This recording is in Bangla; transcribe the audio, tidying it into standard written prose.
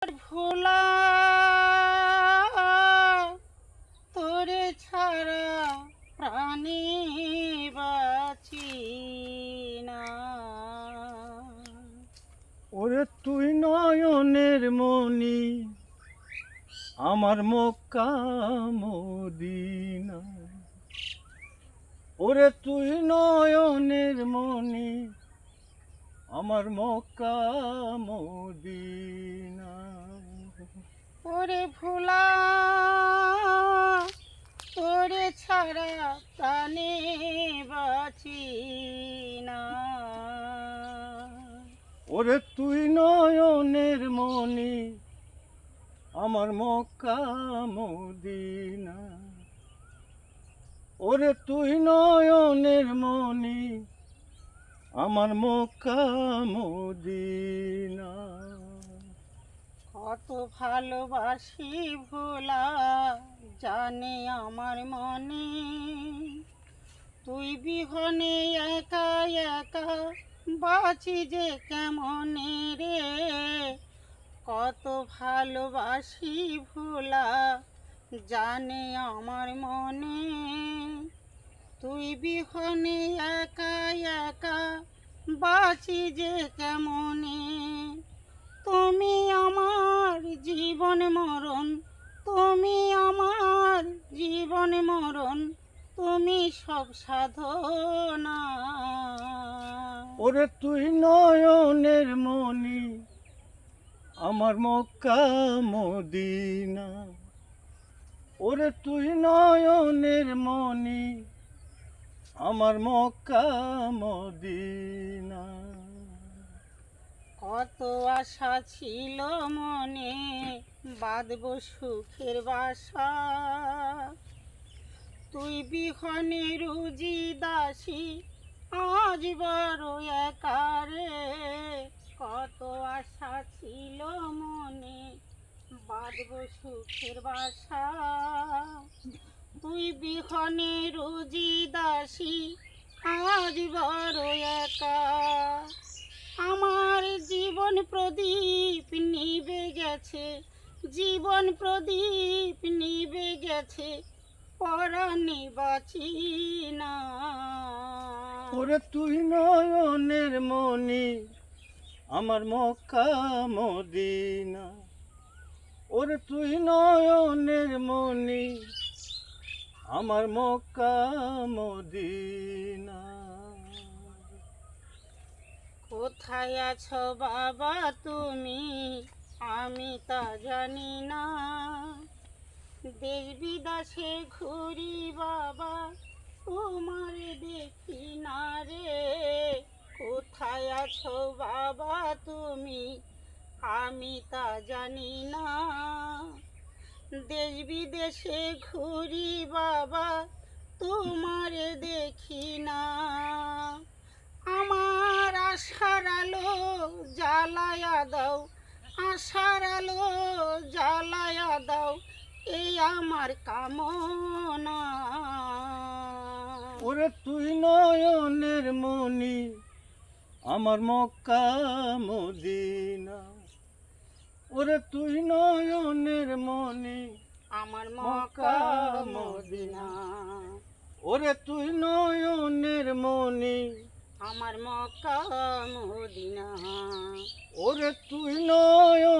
ভোলা তোরে ছাড়া প্রাণী বাঁচি না। ওরে তুই নয়নের মণি, আমার মক্কা মদিনা। ওরে তুই নয়নের মণি, আমার মক্কা মদিনা। ওরে ভোলা তোরে ছাড়া প্রাণী বাঁচি না। ওরে তুই নয়নের মণি, আমার মক্কা মদিনা। ওরে তুই নয়নের মণি, আমার মক্কা মদিনা। কত ভালোবাসি ভোলা জানে আমার মনে, তুই বিহনে একা একা বাঁচি যে কেমনে রে। কত ভালোবাসি ভোলা জানে আমার মনে, তুই বিহনে একা একা বাঁচি যে কেমনে। তুমি আমার জীবন মরণ, তুমি আমার জীবন মরণ, তুমি সব সাধনা। ওরে তুই নয়নের মণি, আমার মক্কা মদিনা। ওরে তুই নয়নের মণি, আমার মক্কা মদিনা। কত আশা ছিল মনে বাঁধব সুখের বাসা, তুই বিহনে রুজি দাসী আজ বড় একা রে। কত আশা ছিল মনে বাঁধব সুখের বাসা, তুই বিহনে রুজি দাসী আজ বড় একা। আমার জীবন প্রদীপ নিভে গেছে, জীবন প্রদীপ নিভে গেছে, পরাণে বাঁচি না। ওরে তুই নয়নের মণি, আমার মক্কা মদিনা। ওরে তুই নয়নের মণি, আমার মক্কা মদিনা। কোথায় আছো বাবা তুমি, আমি তা জানি না। দেশ বিদেশে ঘুরি বাবা, তোমার দেখি না রে। কোথায় আছো বাবা তুমি, আমি তা জানি না। দেশ বিদেশে ঘুরি বাবা, তোমার দেখি না। আমার আশার আলো জ্বালায়া দাও, আশার আলো জ্বালায়া দাও, এই আমার কামনা। ওরে তুই নয়নের মণি, আমার মক্কা মদিনা। ওরে তুই নয়নের মণি, আমার মক্কা মদিনা। ওরে তুই নয়নের মণি, আমার মক্কা মদিনা। ওরে তুই নয়নের